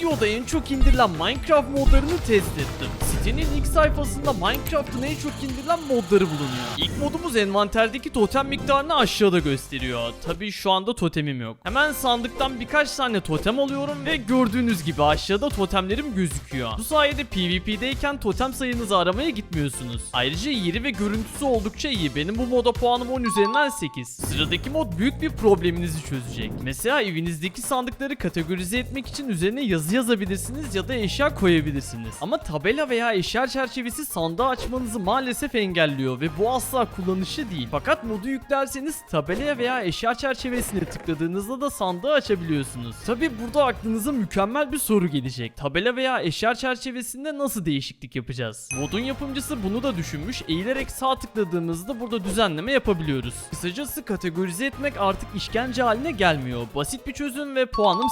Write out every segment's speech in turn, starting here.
videoda en çok indirilen Minecraft modlarını test ettim. Sitenin ilk sayfasında Minecraft'ın en çok indirilen modları bulunuyor. İlk modumuz envanterdeki totem miktarını aşağıda gösteriyor. Tabii şu anda totemim yok. Hemen sandıktan birkaç tane totem alıyorum ve gördüğünüz gibi aşağıda totemlerim gözüküyor. Bu sayede PvP'deyken totem sayınızı aramaya gitmiyorsunuz. Ayrıca yeri ve görüntüsü oldukça iyi. Benim bu moda puanım 10 üzerinden 8. Sıradaki mod büyük bir probleminizi çözecek. Mesela evinizdeki sandıkları kategorize etmek için üzerine yazı yazabilirsiniz ya da eşya koyabilirsiniz. Ama tabela veya eşya çerçevesi sandığı açmanızı maalesef engelliyor ve bu asla kullanışlı değil. Fakat modu yüklerseniz tabelaya veya eşya çerçevesine tıkladığınızda da sandığı açabiliyorsunuz. Tabi burada aklınıza mükemmel bir soru gelecek. Tabela veya eşya çerçevesinde nasıl değişiklik yapacağız? Modun yapımcısı bunu da düşünmüş. Eğilerek sağ tıkladığımızda burada düzenleme yapabiliyoruz. Kısacası kategorize etmek artık işkence haline gelmiyor. Basit bir çözüm ve puanım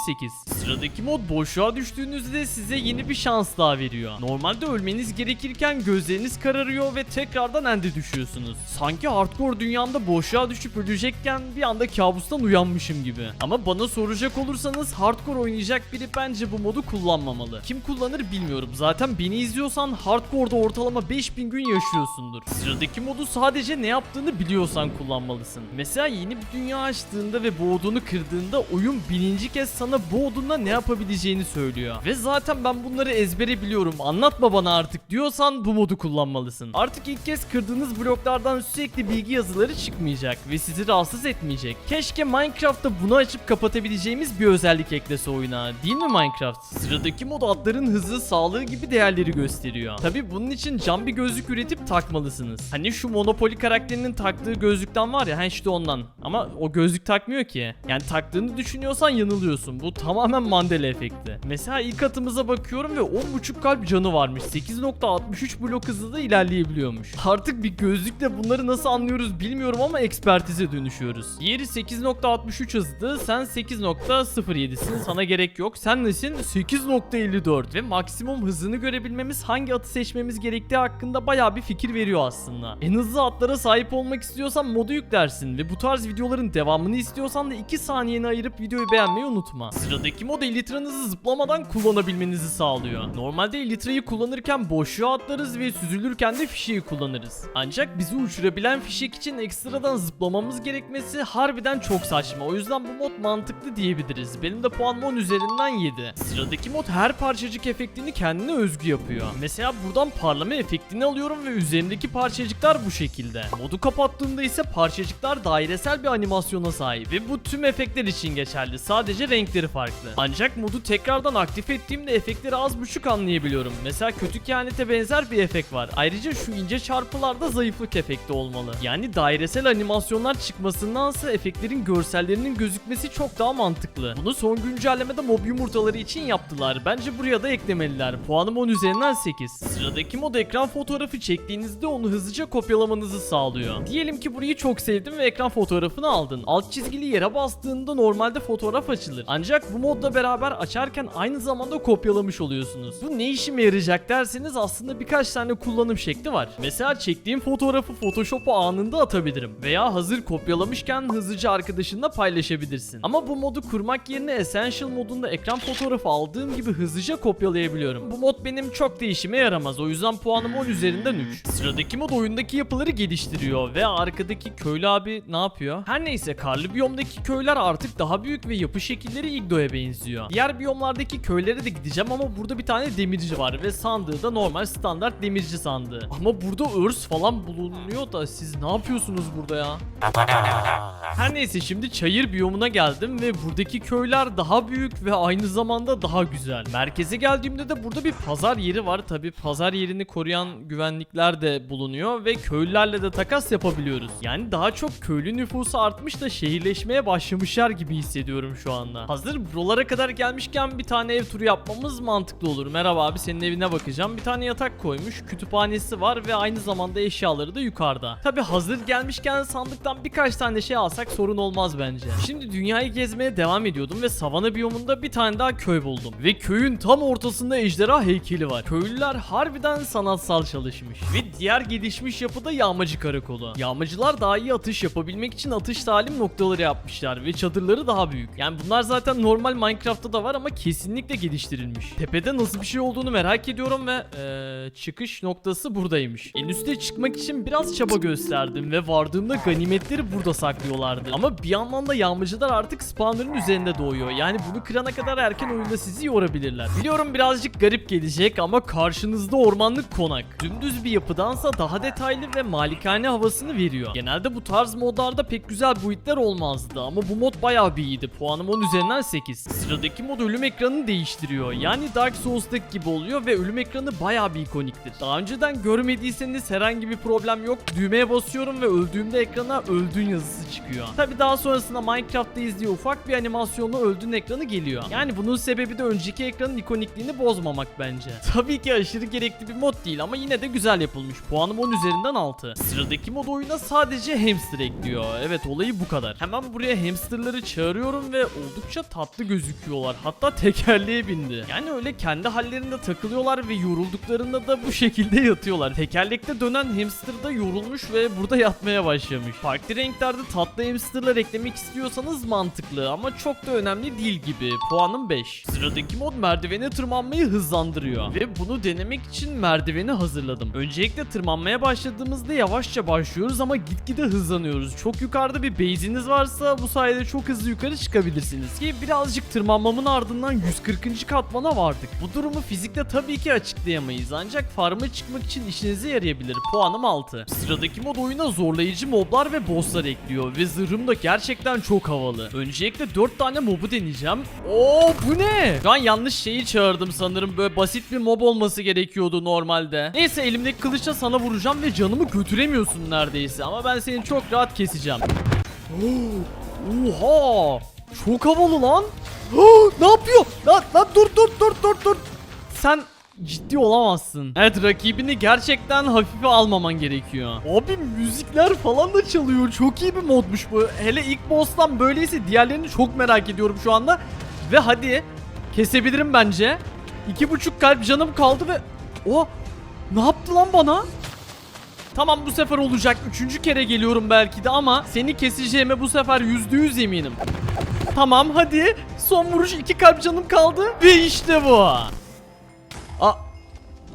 8. Sıradaki mod boşluğa düştüğünüzde size yeni bir şans daha veriyor. Normalde ölmeniz gerekirken gözleriniz kararıyor ve tekrardan ende düşüyorsunuz. Sanki hardcore dünyamda boşluğa düşüp ölecekken bir anda kabustan uyanmışım gibi. Ama bana soracak olursanız hardcore oynayacak biri bence bu modu kullanmamalı. Kim kullanır bilmiyorum. Zaten beni izliyorsan hardcore'da ortalama 5000 gün yaşıyorsundur. Sıradaki modu sadece ne yaptığını biliyorsan kullanmalısın. Mesela yeni bir dünya açtığında ve boğduğunu kırdığında oyun birinci kez sana boğduğunda ne yapabileceğini söylüyor. Ve zaten ben bunları ezbere biliyorum, anlatma bana artık diyorsan bu modu kullanmalısın. Artık ilk kez kırdığınız bloklardan sürekli bilgi yazıları çıkmayacak ve sizi rahatsız etmeyecek. Keşke Minecraft'ta bunu açıp kapatabileceğimiz bir özellik eklese oyuna, değil mi Minecraft? Sıradaki mod atların hızı, sağlığı gibi değerleri gösteriyor. Tabi bunun için cam bir gözlük üretip takmalısınız. Hani şu Monopoly karakterinin taktığı gözlükten var ya, işte ondan. Ama o gözlük takmıyor ki. Yani taktığını düşünüyorsan yanılıyorsun. Bu tamamen Mandela efekti. Mesela ilk atımıza bakıyorum ve 10.5 kalp canı varmış. 8.63 blok hızlı da ilerleyebiliyormuş. Artık bir gözlükle bunları nasıl anlıyoruz bilmiyorum ama ekspertize dönüşüyoruz. Diğeri 8.63 hızlı, sen 8.07'sin, sana gerek yok. Sen nesin? 8.54 ve maksimum hızını görebilmemiz hangi atı seçmemiz gerektiği hakkında bayağı bir fikir veriyor aslında. En hızlı atlara sahip olmak istiyorsan modu yüklersin ve bu tarz videoların devamını istiyorsan da 2 saniyeni ayırıp videoyu beğenmeyi unutma. Sıradaki mod elitranızı zıplamadan kullanabilmenizi sağlıyor. Normalde elitrayı kullanırken boşluğa atlarız ve süzülürken de fişeği kullanırız. Ancak bizi uçurabilen fişek için ekstradan zıplamamız gerekmesi harbiden çok saçma. O yüzden bu mod mantıklı diyebiliriz. Benim de puanım 10 üzerinden 7. Sıradaki mod her parçacık efektini kendine özgü yapıyor. Mesela buradan parlama efektini alıyorum ve üzerimdeki parçacıklar bu şekilde. Modu kapattığımda ise parçacıklar dairesel bir animasyona sahip ve bu tüm efektler için geçerli. Sadece renkleri farklı. Ancak modu tekrardan aktif ettiğimde efektleri az buçuk anlayabiliyorum. Mesela kötü kehanete benzer bir efekt var. Ayrıca şu ince çarpılarda zayıflık efekti olmalı. Yani dairesel animasyonlar çıkmasındansa efektlerin görsellerinin gözükmesi çok daha mantıklı. Bunu son güncellemede mob yumurtaları için yaptılar. Bence buraya da eklemeliler. Puanım 10 üzerinden 8. Sıradaki mod ekran fotoğrafı çektiğinizde onu hızlıca kopyalamanızı sağlıyor. Diyelim ki burayı çok sevdin ve ekran fotoğrafını aldın. Alt çizgili yere bastığında normalde fotoğraf açılır. Ancak bu modla beraber açarken aynı zamanda kopyalamış oluyorsunuz. Bu ne işime yarayacak derseniz aslında birkaç tane kullanım şekli var. Mesela çektiğim fotoğrafı Photoshop'a anında atabilirim. Veya hazır kopyalamışken hızlıca arkadaşınla paylaşabilirsin. Ama bu modu kurmak yerine Essential modunda ekran fotoğrafı aldığım gibi hızlıca kopyalayabiliyorum. Bu mod benim çok da işime yaramaz. O yüzden puanım 10 üzerinden 3. Sıradaki mod oyundaki yapıları geliştiriyor ve arkadaki köylü abi ne yapıyor? Her neyse, karlı biyomdaki köyler artık daha büyük ve yapı şekilleri Igdo'ya benziyor. Diğer biyomlardaki köylere de gideceğim ama burada bir tane demirci var ve sandığı da normal standart demirci sandığı. Ama burada örs falan bulunuyor da siz ne yapıyorsunuz burada ya? Her neyse, şimdi çayır biyomuna geldim ve buradaki köyler daha büyük ve aynı zamanda daha güzel. Merkeze geldiğimde de burada bir pazar yeri var. Tabi pazar yerini koruyan güvenlikler de bulunuyor ve köylülerle de takas yapabiliyoruz. Yani daha çok köylü nüfusu artmış da şehirleşmeye başlamışlar gibi hissediyorum şu anda. Hazır buralara kadar gelmişken bir tane ev turu yapmamız mantıklı olur. Merhaba abi, senin evine bakacağım. bir tane yatak koymuş, kütüphanesi var ve aynı zamanda eşyaları da yukarıda. Tabi hazır gelmişken sandıktan birkaç tane şey alsak sorun olmaz bence. Şimdi dünyayı gezmeye devam ediyordum ve savana biyomunda bir tane daha köy buldum. Ve köyün tam ortasında ejderha heykeli var. Köylüler harbiden sanatsal çalışmış. Ve diğer gelişmiş yapıda yağmacı karakolu. Yağmacılar daha iyi atış yapabilmek için atış talim noktaları yapmışlar ve çadırları daha büyük. Yani bunlar zaten normal Minecraft'ta da var ama kesinlikle geliştirilmiş. Tepede nasıl bir şey olduğunu merak ediyorum ve çıkış noktası buradaymış. En üste çıkmak için biraz çaba gösterdim ve vardığımda ganimetleri burada saklıyorlardı. Ama bir yandan da yağmacılar artık spawner'ın üzerinde doğuyor. Yani bunu kırana kadar erken oyunda sizi yorabilirler. Biliyorum birazcık garip gelecek ama karşınızda ormanlık konak. Dümdüz bir yapıdansa daha detaylı ve malikane havasını veriyor. Genelde bu tarz modlarda pek güzel build'ler olmazdı ama bu mod bayağı bir iyiydi. Puanım 10 üzerinden 8. Sıradaki mod ölüm ekranını değiştiriyor. Yani Dark Souls'taki gibi oluyor ve ölüm ekranı bayağı bir ikoniktir. Daha önceden görmediyseniz herhangi bir problem yok. Düğmeye basıyorum ve öldüğümde ekrana öldün yazısı çıkıyor. Tabi daha sonrasında Minecraft'ta izlediği ufak bir animasyonla öldün ekranı geliyor. Yani bunun sebebi de önceki ekranın ikonikliğini bozmamak bence. Tabii ki aşırı gerekli bir mod değil ama yine de güzel yapılmış. Puanım 10 üzerinden 6. Sıradaki mod oyuna sadece hamster ekliyor. Evet, olayı bu kadar. Hemen buraya hamsterları çağırıyorum ve oldukça tatlı gözüküyorlar. Hatta tekerleğe bindi. Yani öyle kendi hallerinde takılıyorlar ve yorulduklarında da bu şekilde yatıyorlar. Tekerlekte dönen hamster da yorulmuş ve burada yatmaya başlamış. Farklı renklerde tatlı hamsterlar eklemek istiyorsanız mantıklı ama çok da önemli değil gibi. Puanım 5. Sıradaki mod merdivene tırmanmayı hızlandırıyor ve bunu denemek için merdiveni hazırladım. Öncelikle tırmanmaya başladığımızda yavaşça başlıyoruz ama gitgide hızlanıyoruz. Çok yukarıda bir base'iniz varsa bu sayede çok hızlı yukarı çıkabilirsiniz ki birazcık tırmanmamın ardından 140. katmana vardık. Bu durumu fizikte tabii ki açıklayamayız ancak farm'a çıkmak için işinize yarayabilir. Puanım 6. Sıradaki mod oyuna zorlayıcı moblar ve bosslar ekliyor ve zırhım da gerçekten çok havalı. Öncelikle 4 tane mobu deneyeceğim. Oo, bu ne? Şu an yanlış şeyi çağırdım sanırım. Böyle basit bir mob olması gerekiyordu normalde. Neyse, elimdeki kılıçla sana vuracağım ve canımı götüremiyorsun neredeyse ama ben seni çok rahat keseceğim. Oha! Çok havalı lan. Ne yapıyor? Lan dur. Sen ciddi olamazsın. Evet, rakibini gerçekten hafife almaman gerekiyor. Abi müzikler falan da çalıyor. Çok iyi bir modmuş bu. Hele ilk boss'tan böyleyse diğerlerini çok merak ediyorum şu anda. Ve hadi kesebilirim bence. 2,5 kalp canım kaldı ve... O ne yaptı lan bana? Tamam, bu sefer olacak. 3. kere geliyorum belki de ama seni keseceğime bu sefer %100 eminim. Tamam, hadi. Son vuruş, 2 kalp canım kaldı. Ve işte bu.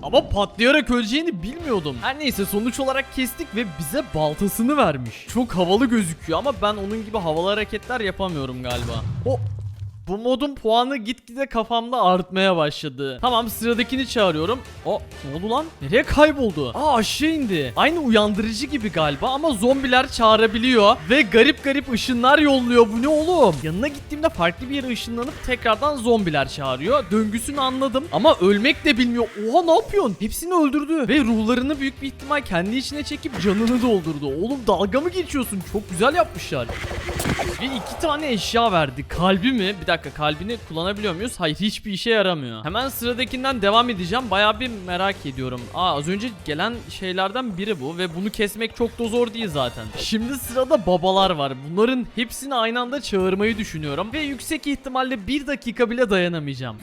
Ama patlayarak öleceğini bilmiyordum. Her neyse, sonuç olarak kestik ve bize baltasını vermiş. Çok havalı gözüküyor ama ben onun gibi havalı hareketler yapamıyorum galiba. Bu modun puanı gitgide kafamda artmaya başladı. Tamam, sıradakini çağırıyorum. Ne oldu lan? Nereye kayboldu? Aşağı indi. Aynı uyandırıcı gibi galiba ama zombiler çağırabiliyor. Ve garip garip ışınlar yolluyor. Bu ne oğlum? Yanına gittiğimde farklı bir yere ışınlanıp tekrardan zombiler çağırıyor. Döngüsünü anladım ama ölmek de bilmiyor. Oha, ne yapıyorsun? Hepsini öldürdü. Ve ruhlarını büyük bir ihtimal kendi içine çekip canını doldurdu. Oğlum, dalga mı geçiyorsun? Çok güzel yapmışlar. Ve 2 tane eşya verdi. Kalbi mi? Bir dakika, kalbini kullanabiliyor muyuz? Hayır, hiçbir işe yaramıyor. Hemen sıradakinden devam edeceğim. Bayağı bir merak ediyorum. Az önce gelen şeylerden biri bu ve bunu kesmek çok da zor değil zaten. Şimdi sırada babalar var. Bunların hepsini aynı anda çağırmayı düşünüyorum ve yüksek ihtimalle 1 dakika bile dayanamayacağım.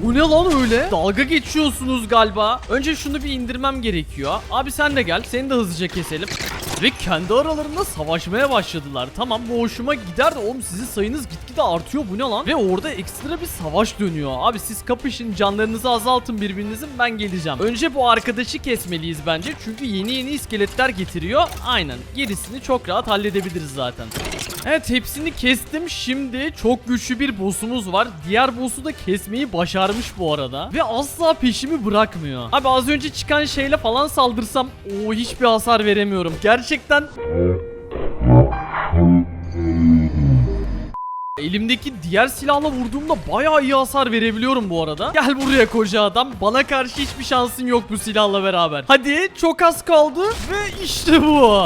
Bu ne lan öyle? Dalga geçiyorsunuz galiba. Önce şunu bir indirmem gerekiyor. Abi sen de gel. Seni de hızlıca keselim. Ve kendi aralarında savaşmaya başladılar. Tamam, bu hoşuma gider de oğlum, sizin sayınız gitgide artıyor. Bu ne lan? Ve orada ekstra bir savaş dönüyor. Abi siz kapışın, canlarınızı azaltın birbirinizin, ben geleceğim. Önce bu arkadaşı kesmeliyiz bence. Çünkü yeni iskeletler getiriyor. Aynen. Gerisini çok rahat halledebiliriz zaten. Evet, hepsini kestim. Şimdi çok güçlü bir boss'umuz var. Diğer boss'u da kesmeyi başarmış bu arada. Ve asla peşimi bırakmıyor. Abi az önce çıkan şeyle falan saldırsam hiçbir hasar veremiyorum. Gerçekten elimdeki diğer silahla vurduğumda bayağı iyi hasar verebiliyorum bu arada. Gel buraya koca adam. Bana karşı hiçbir şansın yok bu silahla beraber. Hadi, çok az kaldı ve işte bu.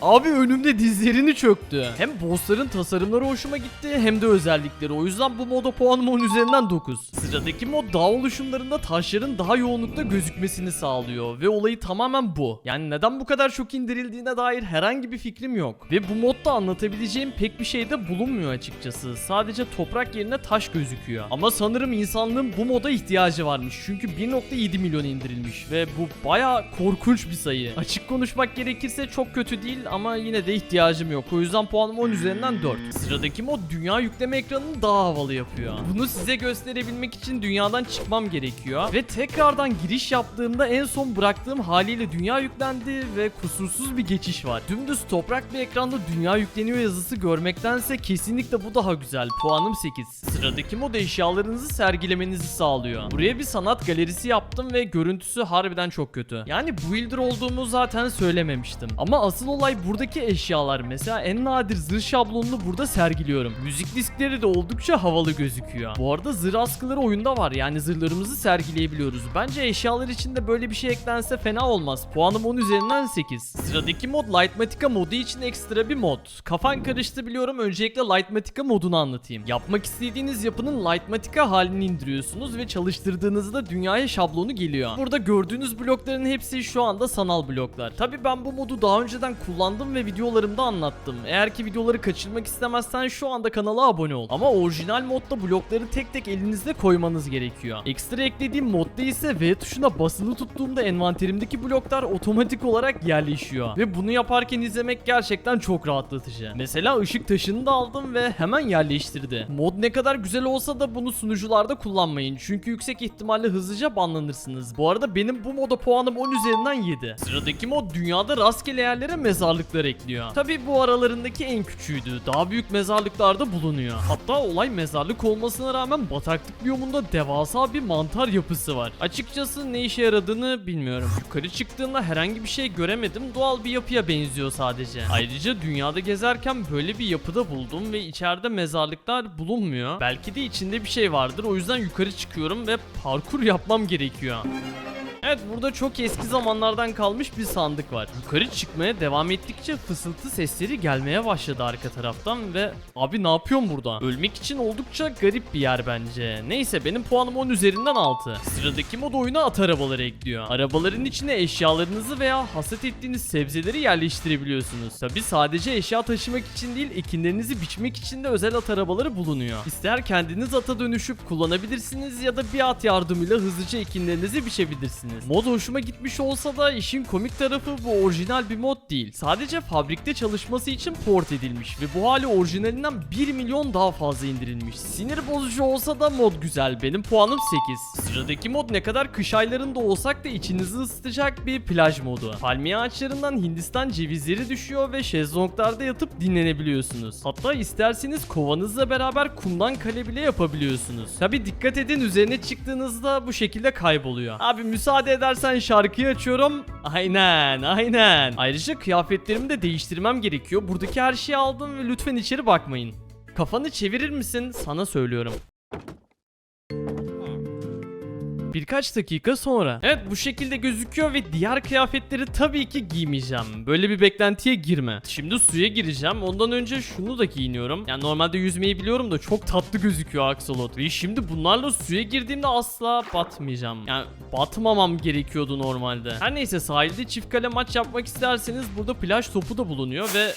Abi önümde dizlerini çöktü. Hem bossların tasarımları hoşuma gitti hem de özellikleri. O yüzden bu moda puanım 10 üzerinden 9. Sıradaki mod dağ oluşumlarında taşların daha yoğunlukta gözükmesini sağlıyor ve olayı tamamen bu. Yani neden bu kadar çok indirildiğine dair herhangi bir fikrim yok. Ve bu modda anlatabileceğim pek bir şey de bulunmuyor açıkçası. Sadece toprak yerine taş gözüküyor. Ama sanırım insanlığın bu moda ihtiyacı varmış. Çünkü 1.7 milyon indirilmiş ve bu bayağı korkunç bir sayı. Açık konuşmak gerekirse çok kötü değil ama yine de ihtiyacım yok. O yüzden puanım 10 üzerinden 4. Sıradaki mod dünya yükleme ekranını daha havalı yapıyor. Bunu size gösterebilmek için dünyadan çıkmam gerekiyor. Ve tekrardan giriş yaptığımda en son bıraktığım haliyle dünya yüklendi ve kusursuz bir geçiş var. Dümdüz toprak bir ekranda dünya yükleniyor yazısı görmektense kesinlikle bu daha güzel. Puanım 8. Sıradaki mod eşyalarınızı sergilemenizi sağlıyor. Buraya bir sanat galerisi yaptım ve görüntüsü harbiden çok kötü. Yani builder olduğumu zaten söylememiştim. Ama asıl olay buradaki eşyalar. Mesela en nadir zırh şablonunu burada sergiliyorum. Müzik diskleri de oldukça havalı gözüküyor. Bu arada zırh askıları oyunda var. Yani zırhlarımızı sergileyebiliyoruz. Bence eşyalar için de böyle bir şey eklense fena olmaz. Puanım 10 üzerinden 8. Sıradaki mod Lightmatica modu için ekstra bir mod. Kafan karıştı biliyorum. Öncelikle Lightmatica modunu anlatayım. Yapmak istediğiniz yapının Lightmatica halini indiriyorsunuz ve çalıştırdığınızda dünyaya şablonu geliyor. Burada gördüğünüz blokların hepsi şu anda sanal bloklar. Tabi ben bu modu daha önceden kullandım ve videolarımda anlattım. Eğer ki videoları kaçırmak istemezsen şu anda kanala abone ol. Ama orijinal modda blokları tek tek elinizde koymanız gerekiyor. Ekstra eklediğim modda ise V tuşuna basılı tuttuğumda envanterimdeki bloklar otomatik olarak yerleşiyor. Ve bunu yaparken izlemek gerçekten çok rahatlatıcı. Mesela ışık taşını da aldım ve hemen yerleştirdi. Mod ne kadar güzel olsa da bunu sunucularda kullanmayın. Çünkü yüksek ihtimalle hızlıca banlanırsınız. Bu arada benim bu moda puanım 10 üzerinden 7. Sıradaki mod dünyada rastgele yerlere mezarlıklar ekliyor. Tabi bu aralarındaki en küçüğüydü. Daha büyük mezarlıklarda bulunuyor. Hatta olay mezarlık olmasına rağmen bataklık biyomunda devasa bir mantar yapısı var. Açıkçası ne işe yaradığını bilmiyorum. Yukarı çıktığımda herhangi bir şey göremedim. Doğal bir yapıya benziyor sadece. Ayrıca dünyada gezerken böyle bir yapıda buldum ve içeride mezarlıklar bulunmuyor. Belki de içinde bir şey vardır. O yüzden yukarı çıkıyorum ve parkur yapmam gerekiyor. Evet, burada çok eski zamanlardan kalmış bir sandık var. Yukarı çıkmaya devam ettikçe fısıltı sesleri gelmeye başladı arka taraftan ve abi ne yapıyorum burada? Ölmek için oldukça garip bir yer bence. Neyse, benim puanım 10 üzerinden 6. Sıradaki mod oyuna at arabaları ekliyor. Arabaların içine eşyalarınızı veya hasat ettiğiniz sebzeleri yerleştirebiliyorsunuz. Tabi sadece eşya taşımak için değil, ekinlerinizi biçmek için de özel at arabaları bulunuyor. İster kendiniz ata dönüşüp kullanabilirsiniz ya da bir at yardımıyla hızlıca ekinlerinizi biçebilirsiniz. Mod hoşuma gitmiş olsa da işin komik tarafı bu orijinal bir mod değil. Sadece fabrikte çalışması için port edilmiş ve bu hali orijinalinden 1 milyon daha fazla indirilmiş. Sinir bozucu olsa da mod güzel. Benim puanım 8. Sıradaki mod ne kadar kış aylarında olsak da içinizi ısıtacak bir plaj modu. Palmiye ağaçlarından Hindistan cevizleri düşüyor ve şezlonglarda yatıp dinlenebiliyorsunuz. Hatta isterseniz kovanızla beraber kumdan kale bile yapabiliyorsunuz. Tabi dikkat edin, üzerine çıktığınızda bu şekilde kayboluyor. Abi müsaade edersen şarkıyı açıyorum. Aynen. Ayrıca kıyafetlerimi de değiştirmem gerekiyor. Buradaki her şeyi aldım ve lütfen içeri bakmayın. Kafanı çevirir misin? Sana söylüyorum. Birkaç dakika sonra. Evet, bu şekilde gözüküyor ve diğer kıyafetleri tabii ki giymeyeceğim. Böyle bir beklentiye girme. Şimdi suya gireceğim. Ondan önce şunu da giyiniyorum. Yani normalde yüzmeyi biliyorum da çok tatlı gözüküyor Axolot. Ve şimdi bunlarla suya girdiğimde asla batmayacağım. Yani batmamam gerekiyordu normalde. Her neyse, sahilde çift kale maç yapmak isterseniz burada plaj topu da bulunuyor ve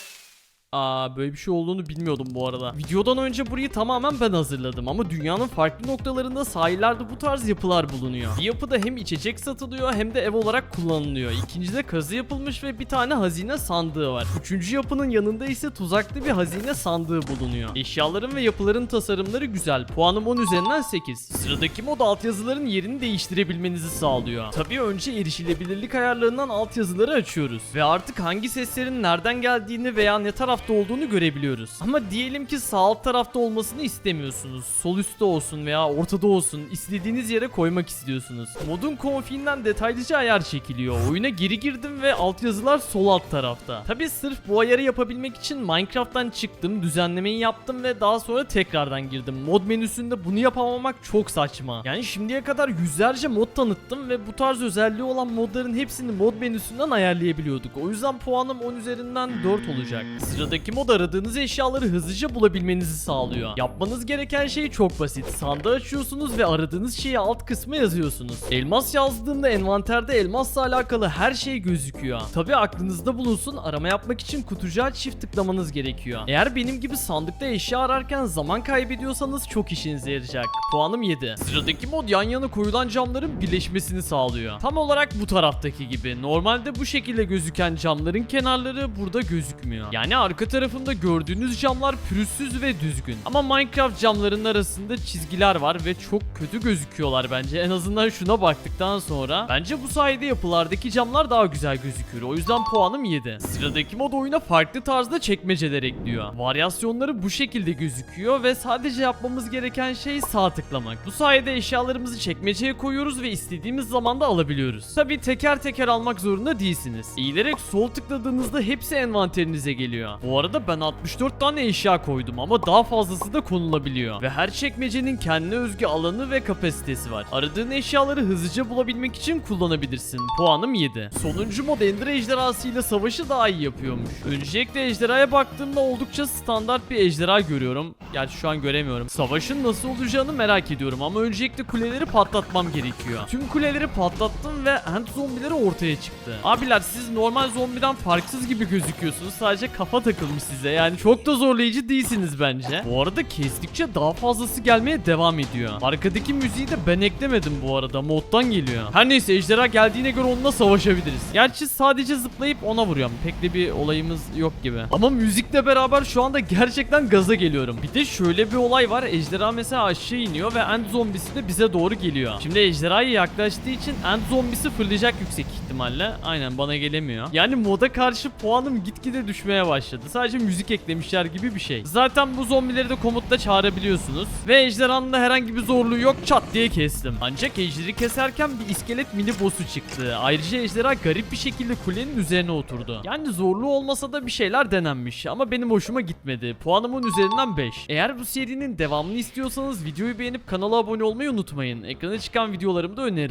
böyle bir şey olduğunu bilmiyordum bu arada. Videodan önce burayı tamamen ben hazırladım ama dünyanın farklı noktalarında sahillerde bu tarz yapılar bulunuyor. Bir yapıda hem içecek satılıyor hem de ev olarak kullanılıyor. İkincide kazı yapılmış ve bir tane hazine sandığı var. Üçüncü yapının yanında ise tuzaklı bir hazine sandığı bulunuyor. Eşyaların ve yapıların tasarımları güzel. Puanım 10 üzerinden 8. Sıradaki mod altyazıların yerini değiştirebilmenizi sağlıyor. Tabii önce erişilebilirlik ayarlarından altyazıları açıyoruz ve artık hangi seslerin nereden geldiğini veya ne taraf tarafta olduğunu görebiliyoruz. Ama diyelim ki sağ alt tarafta olmasını istemiyorsunuz. Sol üstte olsun veya ortada olsun. İstediğiniz yere koymak istiyorsunuz. Modun konfiğinden detaylıca ayar çekiliyor. Oyuna geri girdim ve altyazılar sol alt tarafta. Tabi sırf bu ayarı yapabilmek için Minecraft'tan çıktım, düzenlemeyi yaptım ve daha sonra tekrardan girdim. Mod menüsünde bunu yapamamak çok saçma. Yani şimdiye kadar yüzlerce mod tanıttım ve bu tarz özelliği olan modların hepsini mod menüsünden ayarlayabiliyorduk. O yüzden puanım 10 üzerinden 4 olacak. Sıradaki mod aradığınız eşyaları hızlıca bulabilmenizi sağlıyor. Yapmanız gereken şey çok basit. Sandığı açıyorsunuz ve aradığınız şeyi alt kısma yazıyorsunuz. Elmas yazdığımda envanterde elmasla alakalı her şey gözüküyor. Tabi aklınızda bulunsun, arama yapmak için kutucuğa çift tıklamanız gerekiyor. Eğer benim gibi sandıkta eşya ararken zaman kaybediyorsanız çok işinize yarayacak. Puanım 7. Sıradaki mod yan yana koyulan camların birleşmesini sağlıyor. Tam olarak bu taraftaki gibi. Normalde bu şekilde gözüken camların kenarları burada gözükmüyor. Yani arka tarafında gördüğünüz camlar pürüzsüz ve düzgün. Ama Minecraft camlarının arasında çizgiler var ve çok kötü gözüküyorlar bence. En azından şuna baktıktan sonra. Bence bu sayede yapılardaki camlar daha güzel gözüküyor. O yüzden puanım 7. Sıradaki mod oyuna farklı tarzda çekmeceler ekliyor. Varyasyonları bu şekilde gözüküyor ve sadece yapmamız gereken şey sağ tıklamak. Bu sayede eşyalarımızı çekmeceye koyuyoruz ve istediğimiz zamanda alabiliyoruz. Tabi teker teker almak zorunda değilsiniz. Eğilerek sol tıkladığınızda hepsi envanterinize geliyor. Bu arada ben 64 tane eşya koydum ama daha fazlası da konulabiliyor. Ve her çekmecenin kendine özgü alanı ve kapasitesi var. Aradığın eşyaları hızlıca bulabilmek için kullanabilirsin. Puanım 7. Sonuncu mod Ender ejderhası ile savaşı daha iyi yapıyormuş. Öncelikle ejderhaya baktığımda oldukça standart bir ejderha görüyorum. Gerçi şu an göremiyorum. Savaşın nasıl olacağını merak ediyorum ama öncelikle kuleleri patlatmam gerekiyor. Tüm kuleleri patlattım ve end zombileri ortaya çıktı. Abiler siz normal zombiden farksız gibi gözüküyorsunuz. Sadece kafa takılmış size. Yani çok da zorlayıcı değilsiniz bence. Bu arada kestikçe daha fazlası gelmeye devam ediyor. Arkadaki müziği de ben eklemedim bu arada. Moddan geliyor. Her neyse ejderha geldiğine göre onunla savaşabiliriz. Gerçi sadece zıplayıp ona vuruyorum. Pek de bir olayımız yok gibi. Ama müzikle beraber şu anda gerçekten gaza geliyorum. Bir de şöyle bir olay var. Ejderha mesela aşağı iniyor ve end zombisi de bize doğru geliyor. Şimdi ejderhaya yaklaştığı için end zombisi fırlayacak yüksek ihtimalle. Aynen bana gelemiyor. Yani moda karşı puanım gitgide düşmeye başladı. Sadece müzik eklemişler gibi bir şey. Zaten bu zombileri de komutla çağırabiliyorsunuz. Ve ejderhanın da herhangi bir zorluğu yok. Çat diye kestim. Ancak ejderi keserken bir iskelet mini boss'u çıktı. Ayrıca ejderha garip bir şekilde kulenin üzerine oturdu. Yani zorluğu olmasa da bir şeyler denenmiş. Ama benim hoşuma gitmedi. Puanımın üzerinden 5. Eğer bu serinin devamını istiyorsanız videoyu beğenip kanala abone olmayı unutmayın. Ekrana çıkan videolarımı da öneririm.